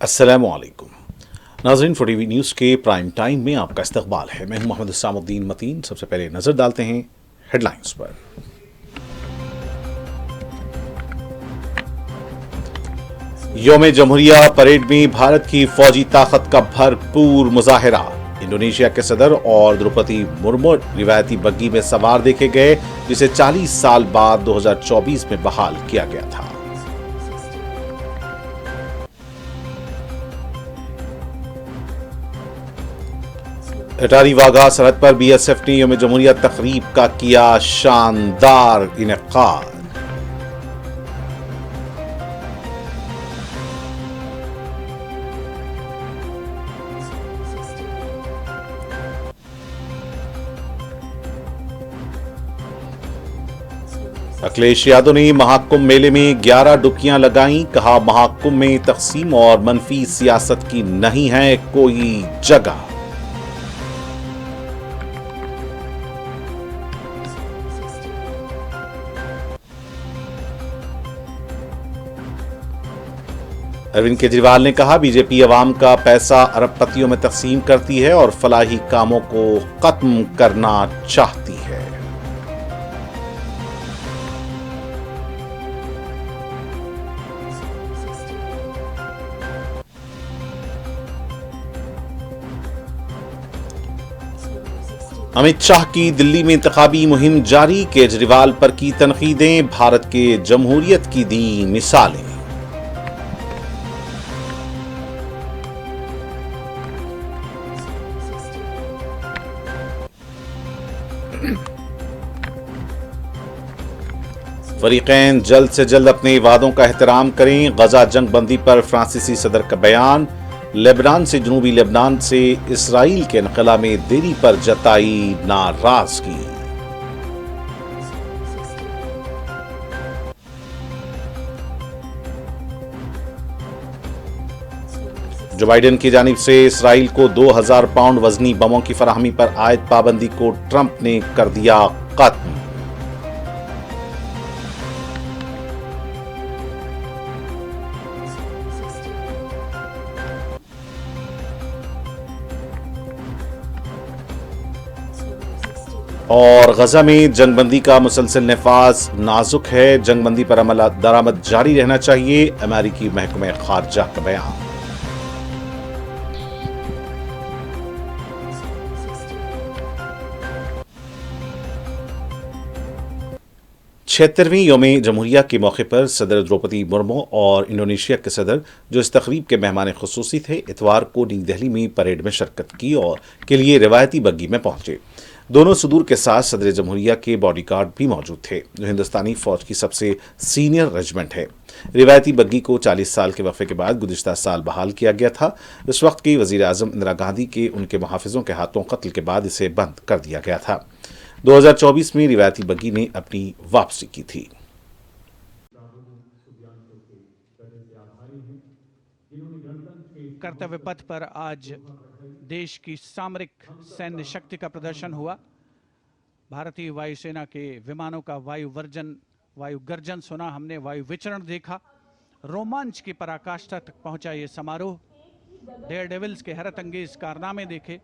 अस्सलामुअलैकुम नाज़रीन, for TV news के प्राइम टाइम में आपका इस्तकबाल है। मैं हूं मोहम्मद इस्लामुद्दीन मतीन। सबसे पहले नज़र डालते हैं हेडलाइंस पर। यौम जमहूरिया परेड में भारत की फौजी ताकत का भरपूर मुजाहरा। इंडोनेशिया के सदर और द्रौपदी मुर्मू रिवायती बग्गी में सवार देखे गए, जिसे 40 साल बाद 2024 में बहाल किया गया था। अटारी वाघा सरहद पर बीएसएफ ने यौम जमहूरिया तकरीब का किया शानदार इनेकाद। अखिलेश यादव ने महाकुंभ मेले में 11 डुबकियां लगाईं। कहा, महाकुंभ में तकसीम और मनफी सियासत की नहीं है कोई जगह। अरविंद केजरीवाल ने कहा, बीजेपी अवाम का पैसा अरबपतियों में तकसीम करती है और फलाही कामों को खत्म करना चाहती है। अमित शाह की दिल्ली में इंतखाबी मुहिम जारी। केजरीवाल पर की तनकीदें, भारत के जमहूरियत की दी मिसालें। फरीकैन जल्द से जल्द अपने वादों का एहतराम करें। गजा जंग बंदी पर फ्रांसीसी सदर का बयान। लेबनान से जनूबी लेबनान से इसराइल के इनखला में देरी पर जताई नाराजगी। जो बाइडेन की जानिब से इसराइल को 2000 पाउंड वजनी बमों की फराहमी पर आयद पाबंदी को ट्रंप ने कर दिया खत्म। और गजा में जंगबंदी का मुसलसल नफाज नाजुक है। जंगबंदी पर अमल दरामद जारी रहना चाहिए। अमेरिकी महकमे खारजा का बयान। छिहत्तरवीं यौम जमहूरिया के मौके पर सदर द्रौपदी मुर्मू और इंडोनेशिया के सदर, जो इस तकरीब के मेहमान खुसूसी थे, इतवार को नई दिल्ली में परेड में शिरकत की और के लिए रिवायती बग्गी में पहुंचे। दोनों सदूर के साथ सदर जमहूरिया के बॉडीगार्ड भी मौजूद थे, जो हिंदुस्तानी फौज की सबसे सीनियर रेजिमेंट है। रिवायती बग्गी को 40 साल के वक्फे के बाद गुज़िश्ता साल बहाल किया गया था। इस वक्त की वज़ीर आज़म इंदिरा गांधी के उनके मुहाफ़िज़ों के हाथों कत्ल के बाद इसे बंद कर दिया गया था। 2024 में रिवायती बग्गी ने अपनी वापसी की थी। कर्तव्य पथ पर आज देश की सामरिक सैन्य शक्ति का प्रदर्शन हुआ। भारतीय वायुसेना के विमानों का वायु गर्जन सुना हमने, वायु विचरण देखा। रोमांच की पराकाष्ठा तक पहुंचा ये समारोह। डेयर डेविल्स के हैरत अंगेज कारनामे देखे।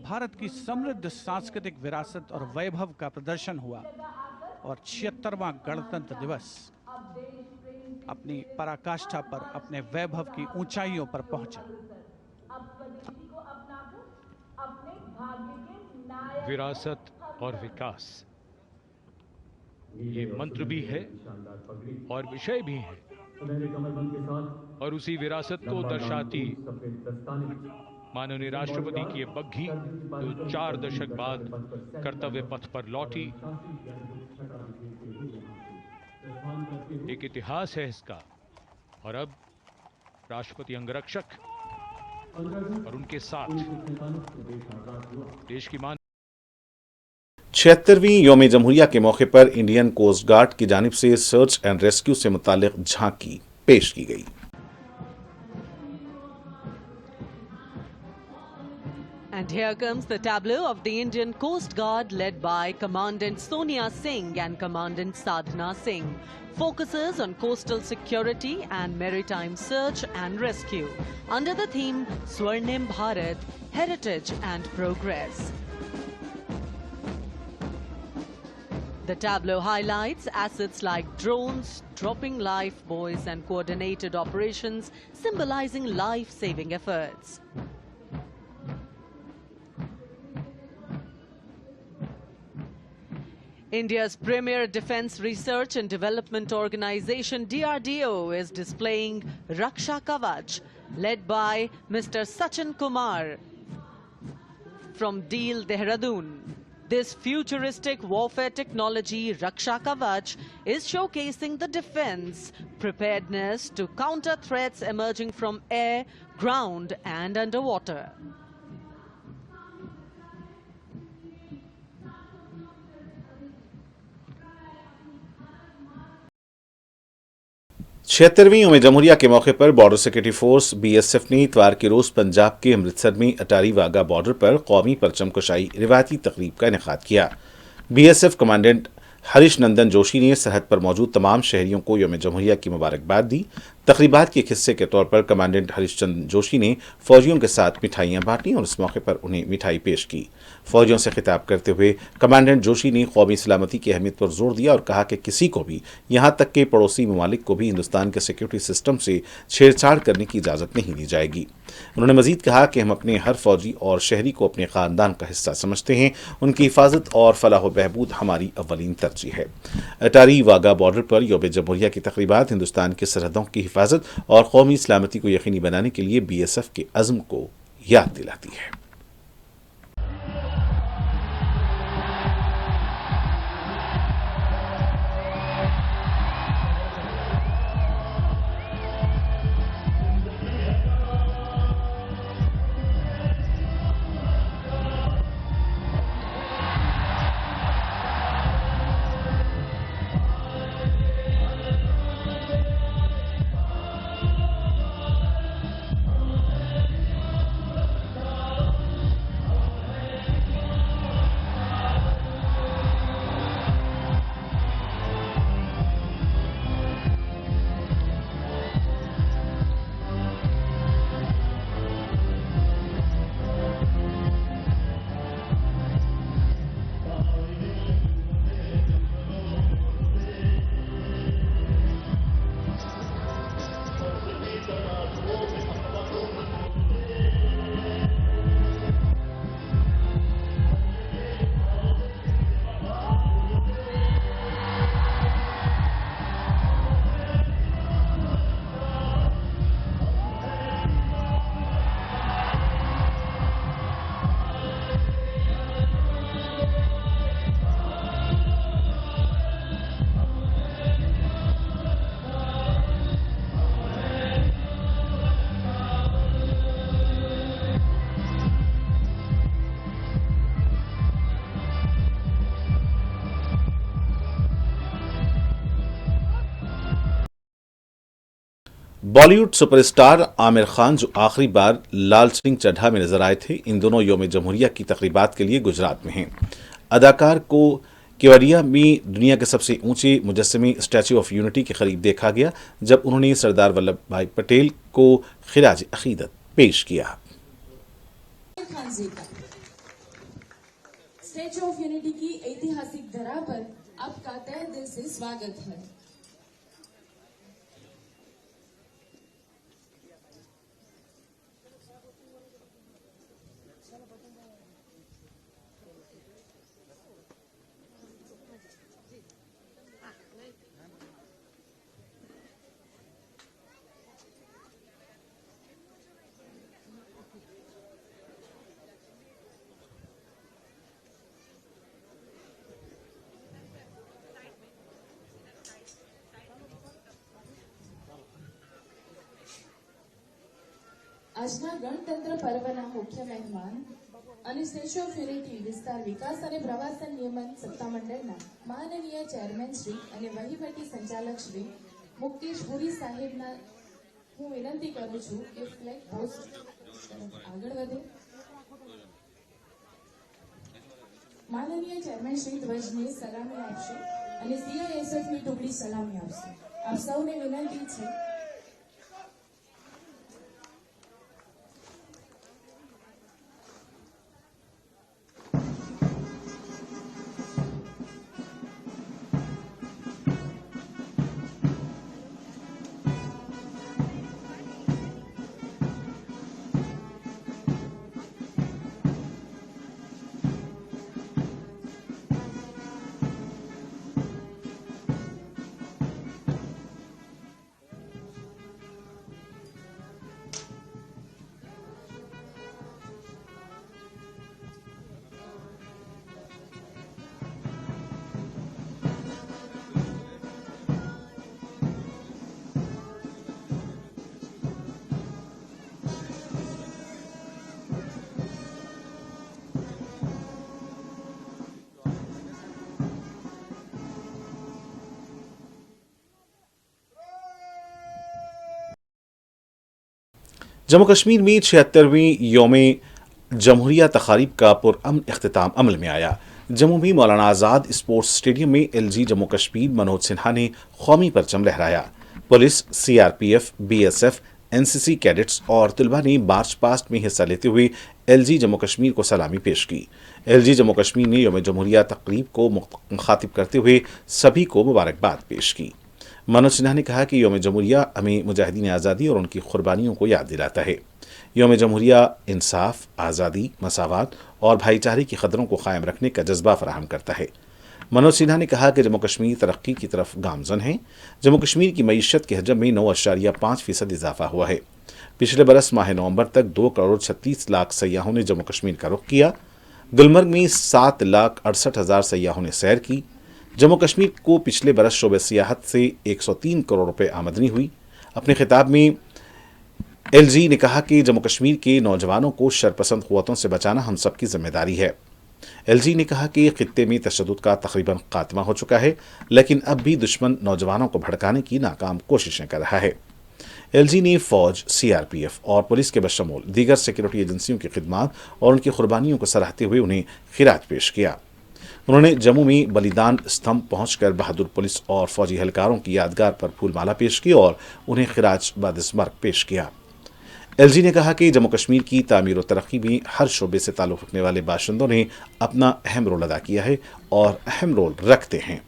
भारत की समृद्ध सांस्कृतिक विरासत और वैभव का प्रदर्शन हुआ और 76वां गणतंत्र दिवस अपनी पराकाष्ठा पर, अपने वैभव की ऊंचाइयों पर पहुंचा। विरासत और विकास, ये मंत्र भी है और विषय भी है, और उसी विरासत को दर्शाती माननीय राष्ट्रपति की ये बग्घी जो 4 दशक बाद कर्तव्य पथ पर लौटी, एक इतिहास है इसका। और अब राष्ट्रपति अंगरक्षक और उनके साथ देश की मान। 76वीं यौम जमहूरिया के मौके पर इंडियन कोस्ट गार्ड की जानिब से सर्च एंड रेस्क्यू से मुताल्लिक झांकी पेश की गई। And here comes the tableau of the Indian Coast Guard led by Commandant Sonia Singh and Commandant Sadhana Singh. Focuses on coastal security and maritime search and rescue under the theme Swarnim Bharat, Heritage and Progress. The tableau highlights assets like drones, dropping life buoys and coordinated operations symbolizing life-saving efforts. India's premier defense research and development organization DRDO is displaying Raksha Kavach, led by Mr. Sachin Kumar from Deel, Dehradun. This futuristic warfare technology, Raksha Kavach, is showcasing the defense preparedness to counter threats emerging from air, ground and underwater. छिहत्तरवीं यौम जमहूरिया के मौके पर border security force BSF ने इतवार के रोज पंजाब के अमृतसर में Attari Wagah border पर कौमी परचम कुशाई रिवायती तकरीब का इनेकाद किया। बीएसएफ कमांडेंट हरीश नंदन जोशी ने सरहद पर मौजूद तमाम शहरियों को यौम जमहूरिया की मुबारकबाद दी। तकरीबात के एक हिस्से के तौर पर कमांडेंट हरीश चंद्र जोशी ने फौजियों के साथ मिठाइयां बांटी और इस मौके पर उन्हें मिठाई पेश की। फौजियों से खिताब करते हुए कमांडेंट जोशी ने कौमी सलामती की अहमियत पर जोर दिया और कहा कि किसी को भी यहां तक के पड़ोसी ममालिक को भी हिंदुस्तान के सिक्योरिटी सिस्टम से छेड़छाड़ करने की इजाज़त नहीं दी जाएगी। उन्होंने मजीद कहा कि हम अपने हर फौजी और शहरी को अपने ख़ानदान का हिस्सा समझते हैं। उनकी हिफाजत और फलाह बहबूद हमारी अव्वलीन तरजीह है। अटारी वाघा बॉर्डर पर यौम जमहूरिया की तकरीबात हिंदुस्तान की सरहदों की हिफाजत और कौमी सलामती को यकीनी बनाने के लिए बीएसएफ के अज़्म को याद दिलाती है। बॉलीवुड सुपरस्टार आमिर खान जो आखिरी बार लाल सिंह चड्ढा में नजर आए थे, इन दोनों यौम जमहूरिया की तकरीबात के लिए गुजरात में हैं। अदाकार को केवड़िया में दुनिया के सबसे ऊंचे मुजस्समे स्टैच्यू ऑफ यूनिटी के करीब देखा गया जब उन्होंने सरदार वल्लभ भाई पटेल को खिराज अकीदत पेश किया। स्टैच्यू ऑफ यूनिटी की ऐतिहासिक धरा पर आपका तहे दिल से स्वागत है। આજના ગણતંત્ર પર્વના મુખ્ય મહેમાન અને સ્ટેચ્યુ ઓફ યુનિટી વિસ્તાર વિકાસ અને પ્રવાસન નિયમન સત્તામંડળના માનનીય ચેરમેન શ્રી અને વહીવટી સંચાલક શ્રી મુકેશ પુરી સાહેબના હું વિનંતી કરું છું કે ફ્લેગ પોસ્ટ આગળ વધે। માનનીય ચેરમેન શ્રી ધ્વજને સલામી આપશે અને સીઆઈએસએફની ટુકડી સલામી આપશે. આપ સૌને વિનંતી છે. जम्मू कश्मीर में 76वीं योम जमहूरिया तकारीब का पुरअमन अख्तिताम अमल में आया। जम्मू में मौलाना आज़ाद स्पोर्ट्स स्टेडियम में एलजी जम्मू कश्मीर मनोज सिन्हा ने कौमी परचम लहराया। Police, CRPF, BSF, NCC cadets और तलबा ने मार्च पास्ट में हिस्सा लेते हुए एलजी जम्मू कश्मीर को सलामी पेश की। एलजी जम्मू कश्मीर ने योम जमहूरिया तकरीब को मुखातिब करते हुए सभी को मुबारकबाद पेश की। मनोज सिन्हा ने कहा कि योम जमहूरिया हमें मुजाहिदीन आज़ादी और उनकी कुर्बानियों को याद दिलाता है। योम जमहूरिया इंसाफ, आज़ादी, मसावात और भाईचारे की कदरों को कायम रखने का जज्बा फराहम करता है। मनोज सिन्हा ने कहा कि जम्मू कश्मीर तरक्की की तरफ गामजन है। जम्मू कश्मीर की मईशत के हजम में 9.5% इजाफा हुआ है। पिछले बरस माह नवंबर तक 2,36,00,000 सयाहों ने जम्मू कश्मीर का रुख किया। गुलमर्ग में 7,68,000 सयाहों ने सैर की। जम्मू कश्मीर को पिछले बरस शोबे सियाहत से 103 करोड़ रुपए आमदनी हुई। अपने खिताब में एलजी ने कहा कि जम्मू कश्मीर के नौजवानों को शरपसंद क़ुव्वतों से बचाना हम सबकी जिम्मेदारी है। एलजी ने कहा कि खित्ते में तशद्दुद का तकरीबन खात्मा हो चुका है, लेकिन अब भी दुश्मन नौजवानों को भड़काने की नाकाम कोशिशें कर रहा है। एलजी ने फौज, सीआरपीएफ और पुलिस के बशमूल दीगर सिक्योरिटी एजेंसियों की खिदमात और उनकी कुर्बानियों को सराहते हुए उन्हें खिराज पेश किया। उन्होंने जम्मू में बलिदान स्तंभ पहुंचकर बहादुर पुलिस और फौजी एहलकारों की यादगार पर फूलमाला पेश की और उन्हें खिराज बादिस्मर्क पेश किया। एलजी ने कहा कि जम्मू कश्मीर की तामीर और तरक्की में हर शोबे से ताल्लुक़ रखने वाले बाशिंदों ने अपना अहम रोल अदा किया है और अहम रोल रखते हैं।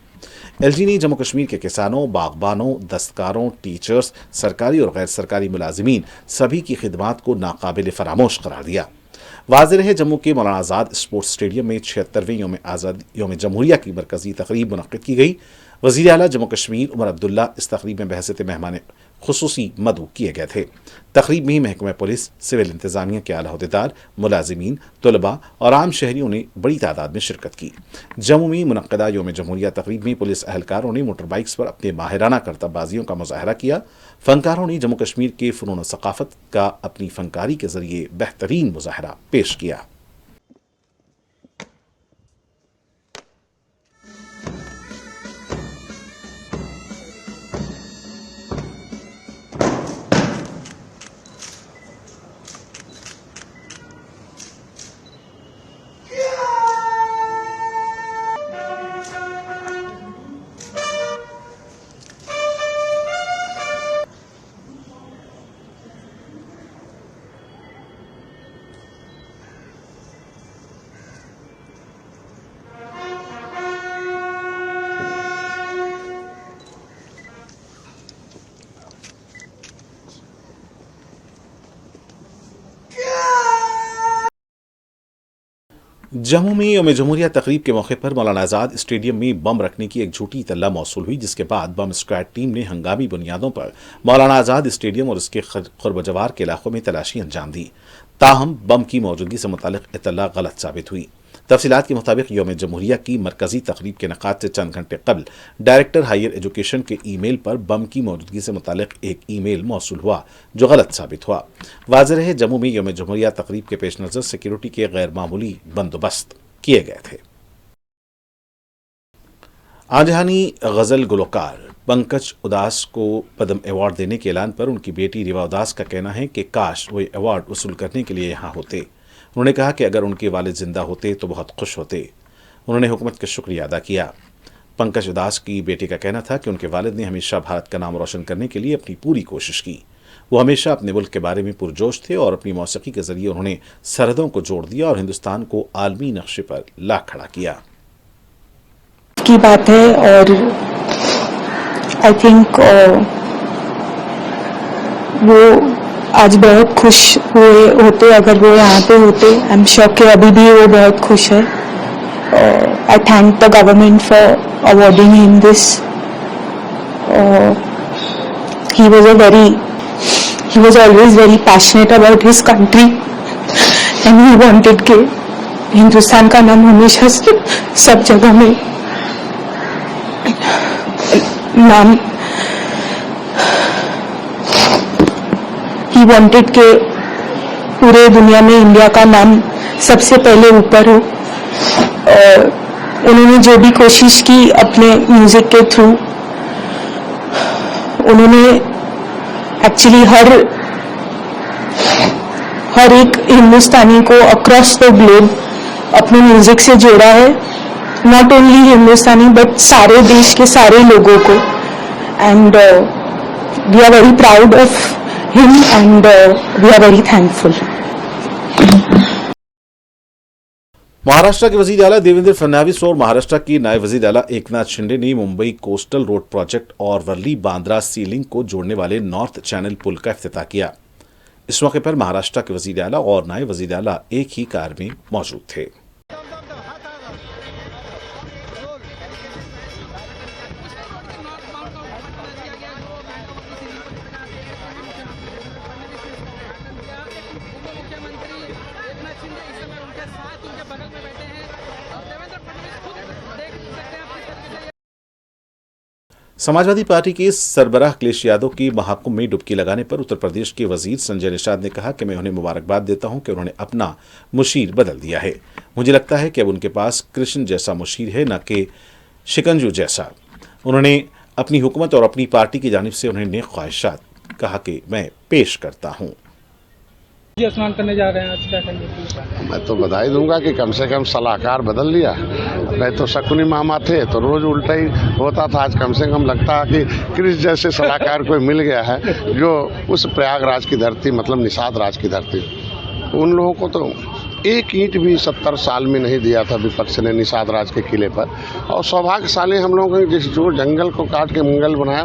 एलजी ने जम्मू कश्मीर के किसानों, बागबानों, दस्तकारों, टीचर्स, सरकारी और गैर सरकारी मुलाजिमीन सभी की खिदमात को नाकाबिल फरामोश करार दिया। वाज़ेह है, जम्मू के मौलाना आज़ाद स्पोर्ट्स स्टेडियम में 76वें योम जमहूरिया की मरकजी तकरीब मुनक़्क़िद की गई। वज़ीर आला जम्मू कश्मीर उमर अब्दुल्ला इस तकरीब में बहसत मेहमान खुसूसी मदऊ किए गए थे। तकरीब में महकमा पुलिस, सिविल इंतजामिया के आला अहदेदार, मुलाजिमीन, तलबा और आम शहरियों ने बड़ी तादाद में शिरकत की। जम्मू में मुनक़्क़दा योम जमहूरिया तकरीब में पुलिस एहलकारों ने मोटर बाइक्स पर अपने माहिराना करतबाजियों का मुजाहरा किया। फनकारों ने जम्मू कश्मीर के फ़नून सक़ाफ़त का अपनी फनकारी के ज़रिए बेहतरीन मुजाहरा पेश किया। जम्मू में योम जमहूरिया तकरीब के मौके पर मौलाना आज़ाद स्टेडियम में बम रखने की एक झूठी इत्तला मौसूल हुई, जिसके बाद बम स्क्वाड टीम ने हंगामी बुनियादों पर मौलाना आज़ाद स्टेडियम और उसके क़ुर्ब-जवार के इलाकों में तलाशी अंजाम दी। ताहम बम की मौजूदगी से मुताल्लिक़ इत्तला गलत साबित हुई। तफसीलात के मुताबिक योम जमहूरिया की मरकजी तकरीब के इनेकाद से चंद घंटे कबल डायरेक्टर हायर एजुकेशन के ईमेल पर बम की मौजूदगी से मुताल्लिक एक ईमेल मौसूल हुआ जो गलत साबित हुआ। वाज़ेह है, जम्मू में योम जमहूरिया तकरीब के पेश नज़र सिक्योरिटी के गैर मामूली बंदोबस्त किए गए थे। आजहानी गज़ल गुलकार पंकज उदास को पद्म अवार्ड देने के ऐलान पर उनकी बेटी रिवा उदास का कहना है कि काश वो अवार्ड वसूल करने के लिए यहाँ होते। उन्होंने कहा कि अगर उनके वालिद जिंदा होते तो बहुत खुश होते। उन्होंने हुकूमत का शुक्रिया अदा किया। पंकज उदास की बेटी का कहना था कि उनके वालिद ने हमेशा भारत का नाम रोशन करने के लिए अपनी पूरी कोशिश की। वो हमेशा अपने मुल्क के बारे में पुरजोश थे और अपनी मौसीकी के जरिए उन्होंने सरहदों को जोड़ दिया और हिंदुस्तान को आलमी नक्शे पर ला खड़ा किया। की बात है और आई थिंक वो आज बहुत खुश हुए होते अगर वो यहाँ पे होते। आई एम श्योर कि अभी भी वो बहुत खुश है। आई thank the government for awarding him this. he was always very passionate about his country and he wanted कि हिंदुस्तान का नाम हमेशा सब जगह में नाम he wanted कि पूरे दुनिया में इंडिया का नाम सबसे पहले ऊपर हो। उन्होंने जो भी कोशिश की अपने म्यूजिक के थ्रू, उन्होंने एक्चुअली हर एक हिंदुस्तानी को अक्रॉस द ग्लोब अपने म्यूजिक से जोड़ा है। नॉट ओनली हिंदुस्तानी बट सारे देश के सारे लोगों को। And we are very proud of him and we are very thankful. Maharashtra के वजीर आला देवेंद्र फडणवीस और महाराष्ट्र के नायब वजीर आला एकनाथ शिंदे ने मुंबई कोस्टल रोड प्रोजेक्ट और वर्ली बांद्रा सी लिंक को जोड़ने वाले नॉर्थ चैनल पुल का इफ्तिताह किया। इस मौके पर महाराष्ट्र के वजीर आला और नायब वजीर आला एक ही कार में मौजूद थे। समाजवादी पार्टी के सरबराह अखिलेश यादव की महाकुंभ में डुबकी लगाने पर उत्तर प्रदेश के वजीर संजय निषाद ने कहा कि मैं उन्हें मुबारकबाद देता हूं कि उन्होंने अपना मुशीर बदल दिया है। मुझे लगता है कि अब उनके पास कृष्ण जैसा मुशीर है, न कि शिकंजू जैसा। उन्होंने अपनी हुकूमत और अपनी पार्टी की जानिब से उन्हें नेक ख्वाहिशात कहा कि मैं पेश करता हूं। स्नान करने जा रहे हैं, आज क्या कहेंगे? मैं तो बधाई दूंगा कि कम से कम सलाहकार बदल लिया। नहीं तो शकुनी मामा थे तो रोज उल्टा ही होता था। आज कम से कम लगता है कि कृष्ण जैसे सलाहकार कोई मिल गया है, जो उस प्रयागराज की धरती मतलब निषाद राज की धरती, उन लोगों को तो एक ईंट भी 70 साल में नहीं दिया था विपक्ष ने निषाद राज के किले पर। और सौभाग्यशाली हम लोगों ने जिस जो जंगल को काट के मंगल बनाया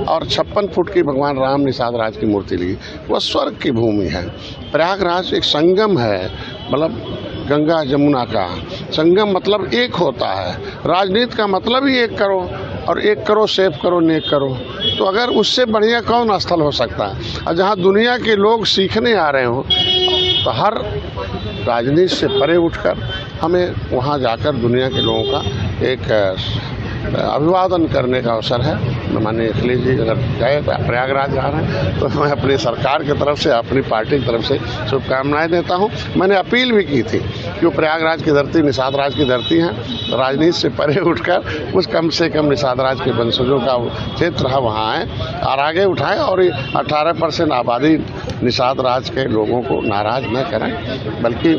और 56 फुट की भगवान राम निषाद राज की मूर्ति ली, वह स्वर्ग की भूमि है। प्रयागराज एक संगम है, मतलब गंगा जमुना का संगम, मतलब एक होता है। राजनीति का मतलब ही एक करो, और एक करो सेफ करो नेक करो। तो अगर उससे बढ़िया कौन स्थल हो सकता है? और जहाँ दुनिया के लोग सीखने आ रहे हो, तो हर राजनीति से परे उठकर हमें वहाँ जाकर दुनिया के लोगों का एक अभिवादन करने का अवसर है। माननीय अखिलेश जी अगर गए प्रयागराज जा रहे हैं तो मैं अपनी सरकार की तरफ से, अपनी पार्टी की तरफ से शुभकामनाएं देता हूं। मैंने अपील भी की थी कि प्रयागराज की धरती निषाद राज की धरती है, राजनीति से परे उठकर कुछ कम से कम निषाद राज के वंशजों का क्षेत्र है वहाँ आए और आगे उठाएं, और 18% आबादी निषाद राज के लोगों को नाराज न करें, बल्कि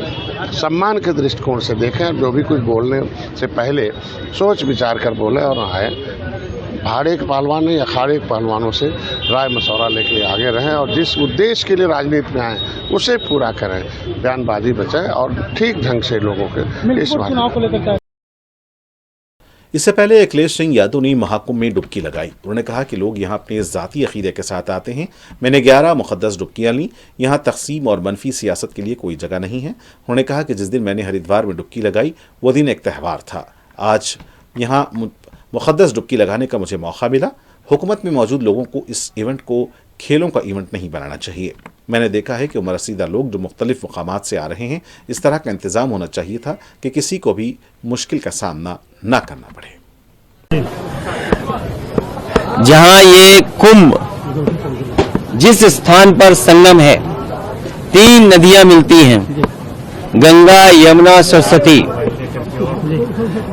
सम्मान के दृष्टिकोण से देखें। जो भी कुछ बोलने से पहले सोच विचार कर बोले और आए। भाड़े के पहलवान नहीं, अखाड़े के पहलवानों से राय मशवरा लेके आगे रहें और जिस उद्देश्य के लिए राजनीति में आए उसे पूरा करें, बयानबाजी बचाएं और ठीक ढंग से लोगों के इस बात। इससे पहले अखिलेश सिंह यादव ने महाकुंभ में डुबकी लगाई। उन्होंने कहा कि लोग यहां अपने ज़ाती अकीदे के साथ आते हैं। मैंने 11 मुक़द्दस डुबकियां ली। यहां तक़सीम और मनफी सियासत के लिए कोई जगह नहीं है। उन्होंने कहा कि जिस दिन मैंने हरिद्वार में डुबकी लगाई वो दिन एक त्यौहार था। आज यहाँ मुक़द्दस डुबकी लगाने का मुझे मौका मिला। हुकूमत में मौजूद लोगों को इस इवेंट को खेलों का इवेंट नहीं बनाना चाहिए। मैंने देखा है कि उम्र रसीदा लोग जो मुख्तलिफ मकामात से आ रहे हैं, इस तरह का इंतज़ाम होना चाहिए था कि किसी को भी मुश्किल का सामना ना करना पड़े। जहां ये कुंभ जिस स्थान पर संगम है, 3 नदियां मिलती हैं, गंगा यमुना सरस्वती।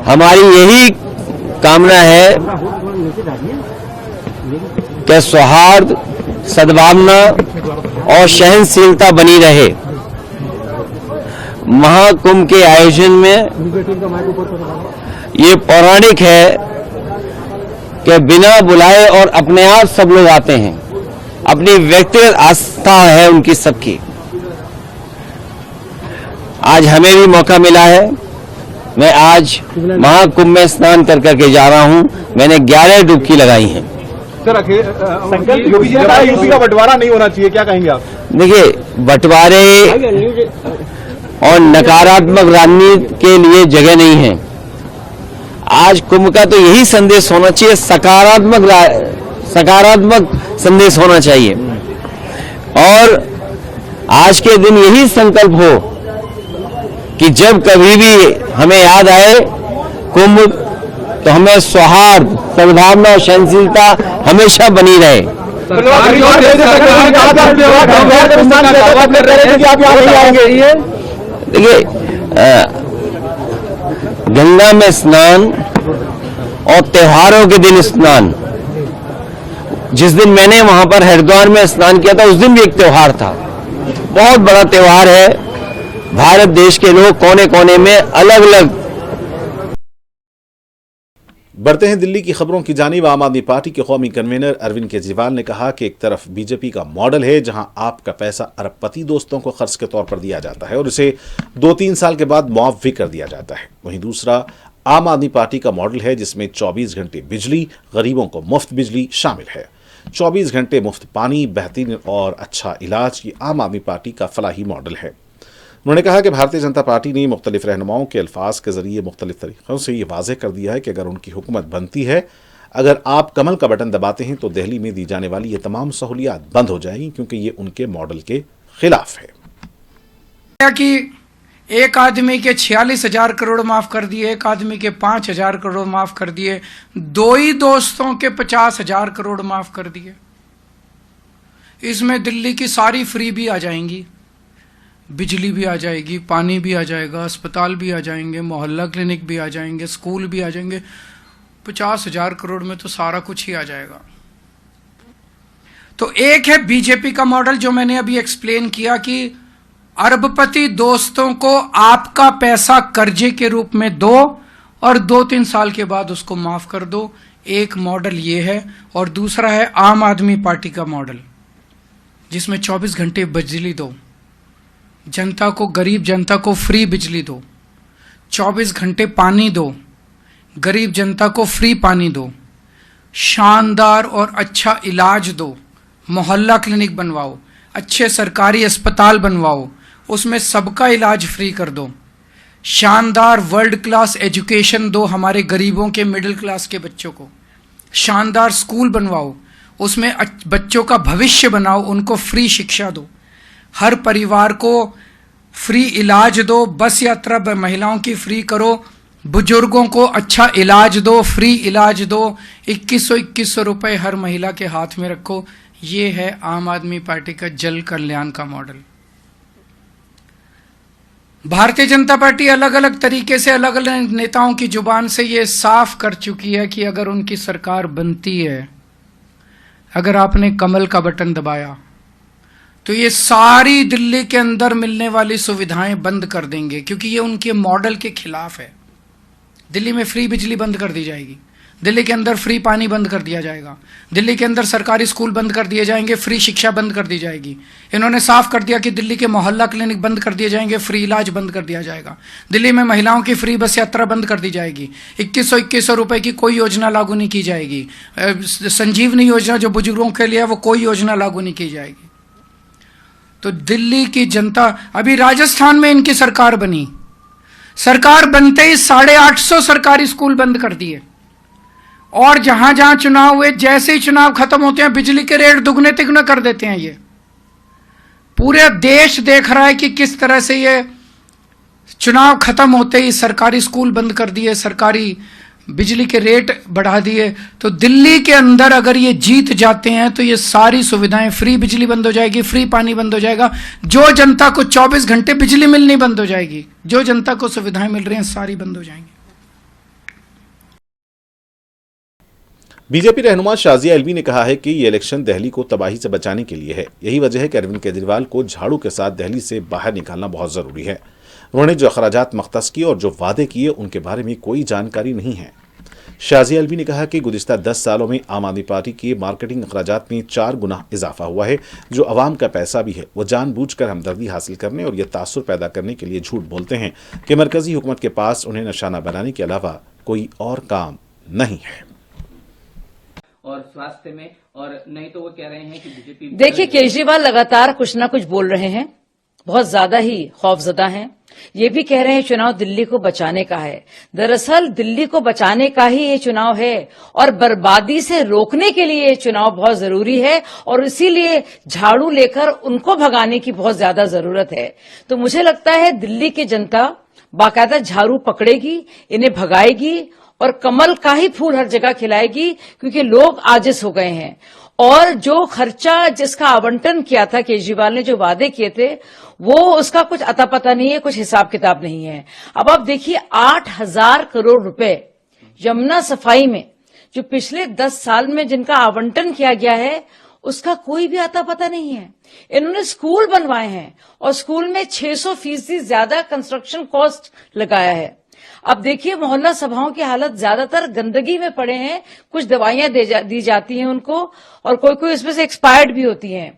हमारी यही कामना है कि सौहार्द, सद्भावना और सहनशीलता बनी रहे। महाकुंभ के आयोजन में ये पौराणिक है कि बिना बुलाए और अपने आप सब लोग आते हैं। अपनी व्यक्तिगत आस्था है उनकी सबकी। आज हमें भी मौका मिला है। मैं आज महाकुंभ में स्नान कर करके जा रहा हूं। मैंने 11 डुबकी लगाई हैं। संकल्प योगी जी ने कहा यूपी का बंटवारा नहीं होना चाहिए, क्या कहेंगे आप? देखिए, बंटवारे और नकारात्मक राजनीति के लिए जगह नहीं है। आज कुंभ का तो यही संदेश होना चाहिए, सकारात्मक संदेश होना चाहिए। और आज के दिन यही संकल्प हो कि जब कभी भी हमें याद आए कुंभ, तो हमें सौहार्द, सद्भावना और सहनशीलता हमेशा बनी रहे। देखिए, गंगा में स्नान और त्योहारों के दिन स्नान, जिस दिन मैंने वहां पर हरिद्वार में स्नान किया था उस दिन भी एक त्योहार था। बहुत बड़ा त्योहार है। भारत देश के लोग कोने कोने में अलग अलग। बढ़ते हैं दिल्ली की खबरों की जानिब। आम आदमी पार्टी के कौमी कन्वीनर अरविंद केजरीवाल ने कहा कि एक तरफ बीजेपी का मॉडल है जहां आपका पैसा अरबपति दोस्तों को खर्च के तौर पर दिया जाता है और उसे 2-3 साल के बाद मुआफ भी कर दिया जाता है, वहीं दूसरा आम आदमी पार्टी का मॉडल है जिसमें 24 घंटे बिजली, गरीबों को मुफ्त बिजली शामिल है, 24 घंटे मुफ्त पानी, बेहतरीन और अच्छा इलाज। ये आम आदमी पार्टी का फलाही मॉडल है। उन्होंने कहा कि भारतीय जनता पार्टी ने मुख्तलिफ रहनुमाओं के अल्फाज के जरिए मुख्तलिफ तरीक़ों से ये वाज़ेह कर दिया है कि अगर उनकी हुकूमत बनती है, अगर आप कमल का बटन दबाते हैं तो दिल्ली में दी जाने वाली ये तमाम सहूलियात बंद हो जाएंगी, क्योंकि ये उनके मॉडल के खिलाफ है। कि एक आदमी के 46,000 करोड़ माफ कर दिए, एक आदमी के 5,000 करोड़ माफ कर दिए, 2 ही दोस्तों के 50,000 करोड़ माफ कर दिए। इसमें दिल्ली की सारी फ्री भी आ जाएंगी, बिजली भी आ जाएगी, पानी भी आ जाएगा, अस्पताल भी आ जाएंगे, मोहल्ला क्लिनिक भी आ जाएंगे, स्कूल भी आ जाएंगे। 50,000 करोड़ में तो सारा कुछ ही आ जाएगा। तो एक है बीजेपी का मॉडल जो मैंने अभी एक्सप्लेन किया कि अरबपति दोस्तों को आपका पैसा कर्जे के रूप में दो और 2-3 साल के बाद उसको माफ कर दो। एक मॉडल ये है। और दूसरा है आम आदमी पार्टी का मॉडल जिसमें 24 घंटे बिजली दो, जनता को, गरीब जनता को फ्री बिजली दो, 24 घंटे पानी दो, गरीब जनता को फ्री पानी दो, शानदार और अच्छा इलाज दो, मोहल्ला क्लिनिक बनवाओ, अच्छे सरकारी अस्पताल बनवाओ, उसमें सबका इलाज फ्री कर दो, शानदार वर्ल्ड क्लास एजुकेशन दो हमारे गरीबों के, मिडिल क्लास के बच्चों को, शानदार स्कूल बनवाओ, उसमें बच्चों का भविष्य बनाओ, उनको फ्री शिक्षा दो, हर परिवार को फ्री इलाज दो, बस यात्रा महिलाओं की फ्री करो, बुजुर्गों को अच्छा इलाज दो, फ्री इलाज दो, 2100 रुपए हर महिला के हाथ में रखो। ये है आम आदमी पार्टी का जल कल्याण का मॉडल। भारतीय जनता पार्टी अलग अलग तरीके से अलग अलग नेताओं की जुबान से ये साफ कर चुकी है कि अगर उनकी सरकार बनती है, अगर आपने कमल का बटन दबाया तो ये सारी दिल्ली के अंदर मिलने वाली सुविधाएं बंद कर देंगे, क्योंकि ये उनके मॉडल के खिलाफ है। दिल्ली में फ्री बिजली बंद कर दी जाएगी, दिल्ली के अंदर फ्री पानी बंद कर दिया जाएगा, दिल्ली के अंदर सरकारी स्कूल बंद कर दिए जाएंगे, फ्री शिक्षा बंद कर दी जाएगी। इन्होंने साफ कर दिया कि दिल्ली के मोहल्ला क्लिनिक बंद कर दिए जाएंगे, फ्री इलाज बंद कर दिया जाएगा, दिल्ली में महिलाओं की फ्री बस यात्रा बंद कर दी जाएगी, 2100 रुपए की कोई योजना लागू नहीं की जाएगी, संजीवनी योजना जो बुजुर्गों के लिए है वो कोई योजना लागू नहीं की जाएगी। तो दिल्ली की जनता, अभी राजस्थान में इनकी सरकार बनी, सरकार बनते ही 850 सरकारी स्कूल बंद कर दिए, और जहां जहां चुनाव हुए, जैसे ही चुनाव खत्म होते हैं बिजली के रेट दुगने तिगुने कर देते हैं। ये पूरे देश देख रहा है कि किस तरह से ये चुनाव खत्म होते ही सरकारी स्कूल बंद कर दिए, सरकारी बिजली के रेट बढ़ा दिए। तो दिल्ली के अंदर अगर ये जीत जाते हैं तो ये सारी सुविधाएं, फ्री बिजली बंद हो जाएगी, फ्री पानी बंद हो जाएगा, जो जनता को 24 घंटे बिजली मिलनी बंद हो जाएगी, जो जनता को सुविधाएं मिल रही हैं सारी बंद हो जाएंगी। बीजेपी रहनुमा शाजिया एलवी ने कहा है कि ये इलेक्शन दिल्ली को तबाही से बचाने के लिए है। यही वजह है कि अरविंद केजरीवाल को झाड़ू के साथ दिल्ली से बाहर निकालना बहुत जरूरी है। उन्होंने जो अखराजात मख्तस किए और जो वादे किए उनके बारे में कोई जानकारी नहीं है। शाजिया एलवी ने कहा कि गुज़िश्ता 10 सालों में आम आदमी पार्टी के मार्केटिंग अखराजात में 4 गुना इजाफा हुआ है। जो अवाम का पैसा भी है वो जानबूझकर हमदर्दी हासिल करने और यह तासुर पैदा करने के लिए झूठ बोलते हैं कि मरकजी हुकूमत के पास उन्हें निशाना बनाने के अलावा कोई और काम नहीं है। और स्वास्थ्य में, और नहीं तो वो कह रहे हैं कि बीजेपी। देखिए, केजरीवाल लगातार कुछ ना कुछ बोल रहे हैं, बहुत ज्यादा ही खौफजदा हैं। ये भी कह रहे हैं चुनाव दिल्ली को बचाने का है। दरअसल दिल्ली को बचाने का ही ये चुनाव है और बर्बादी से रोकने के लिए ये चुनाव बहुत जरूरी है और इसीलिए झाड़ू लेकर उनको भगाने की बहुत ज्यादा जरूरत है। तो मुझे लगता है दिल्ली की जनता बाकायदा झाड़ू पकड़ेगी, इन्हें भगाएगी और कमल का ही फूल हर जगह खिलाएगी, क्योंकि लोग आजिज हो गए हैं। और जो खर्चा जिसका आवंटन किया था केजरीवाल ने, जो वादे किए थे, वो उसका कुछ अता पता नहीं है, कुछ हिसाब किताब नहीं है। अब आप देखिए 8,000 करोड़ रुपए यमुना सफाई में जो पिछले 10 साल में जिनका आवंटन किया गया है, उसका कोई भी अता पता नहीं है। इन्होंने स्कूल बनवाए हैं और स्कूल में 600% ज्यादा कंस्ट्रक्शन कॉस्ट लगाया है। अब देखिए मोहल्ला सभाओं की हालत ज्यादातर गंदगी में पड़े हैं। कुछ दवाइयां दी जाती हैं उनको और कोई इसमें से एक्सपायर्ड भी होती हैं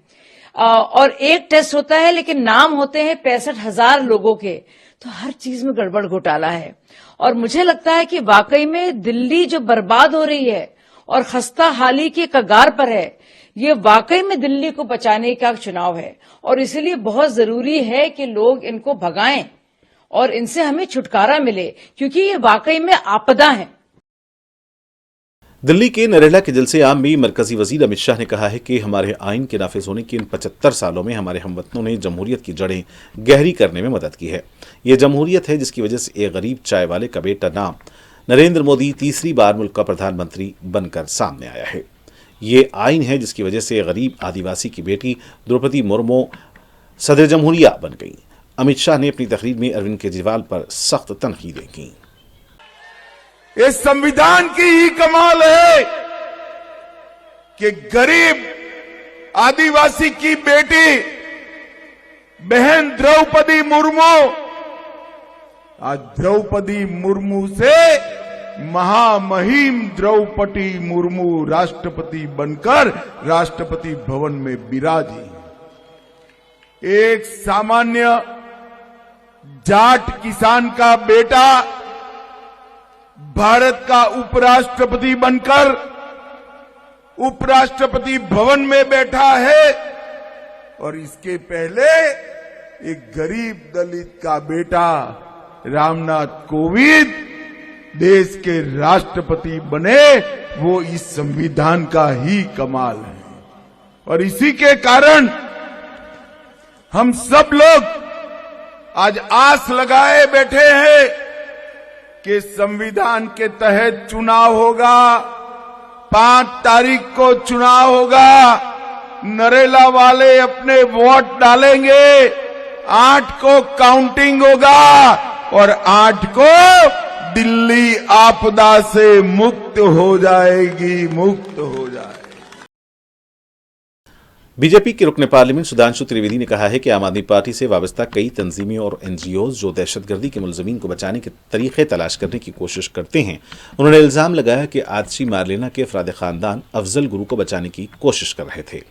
और एक टेस्ट होता है लेकिन नाम होते हैं 65,000 लोगों के। तो हर चीज में गड़बड़ घोटाला है और मुझे लगता है कि वाकई में दिल्ली जो बर्बाद हो रही है और खस्ता हाली के कगार पर है, ये वाकई में दिल्ली को बचाने का चुनाव है और इसलिए बहुत जरूरी है कि लोग इनको भगाएं और इनसे हमें छुटकारा मिले, क्योंकि ये वाकई में आपदा है। दिल्ली के नरेला के जलसे आम में मरकजी वजीर अमित शाह ने कहा है कि हमारे आइन के नाफिज होने के इन 75 सालों में हमारे हमवतनों ने जमहूरियत की जड़ें गहरी करने में मदद की है। ये जमहूरियत है जिसकी वजह से एक गरीब चाय वाले का बेटा नाम नरेंद्र मोदी तीसरी बार मुल्क का प्रधानमंत्री बनकर सामने आया है। ये आइन है जिसकी वजह से गरीब आदिवासी की बेटी द्रौपदी मुर्मू सदर जमहूरिया बन गई। अमित शाह ने अपनी तकरीर में अरविंद केजरीवाल पर सख्त तनकीदें की। इस संविधान की ही कमाल है कि गरीब आदिवासी की बेटी बहन द्रौपदी मुर्मू आज द्रौपदी मुर्मू से महामहिम द्रौपदी मुर्मू राष्ट्रपति बनकर राष्ट्रपति भवन में विराजी। एक सामान्य जाट किसान का बेटा भारत का उपराष्ट्रपति बनकर उपराष्ट्रपति भवन में बैठा है और इसके पहले एक गरीब दलित का बेटा रामनाथ कोविंद देश के राष्ट्रपति बने। वो इस संविधान का ही कमाल है और इसी के कारण हम सब लोग आज आस लगाए बैठे हैं कि संविधान के तहत चुनाव होगा, 5 तारीख को चुनाव होगा, नरेला वाले अपने वोट डालेंगे, 8 को काउंटिंग होगा और 8 को दिल्ली आपदा से मुक्त हो जाएगी, मुक्त हो जाएगी। बीजेपी के रुकने पार्लियामेंट सुधांशु त्रिवेदी ने कहा है कि आम आदमी पार्टी से वाबस्ता कई तंजीमें और एनजीओज जो दहशतगर्दी के मुलजमीन को बचाने के तरीके तलाश करने की कोशिश करते हैं। उन्होंने इल्जाम लगाया कि आतिशी मारलेना के अफराद खानदान अफजल गुरु को बचाने की कोशिश कर रहे थे।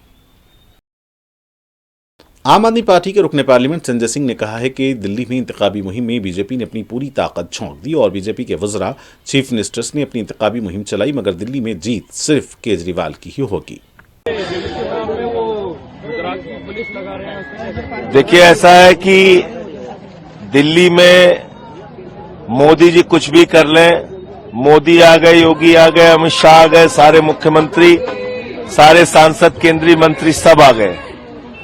आम आदमी पार्टी के रुकने पार्लियामेंट संजय सिंह ने कहा है कि दिल्ली में इंतखाबी मुहिम में बीजेपी ने अपनी पूरी ताकत झोंक दी और बीजेपी के वज़रा चीफ मिनिस्टर्स ने अपनी इंतखाबी मुहिम चलाई, मगर दिल्ली में जीत सिर्फ केजरीवाल की ही होगी। देखिए, ऐसा है कि दिल्ली में मोदी जी कुछ भी कर लें, मोदी आ गए, योगी आ गए, अमित शाह आ गए, सारे मुख्यमंत्री, सारे सांसद, केंद्रीय मंत्री सब आ गए,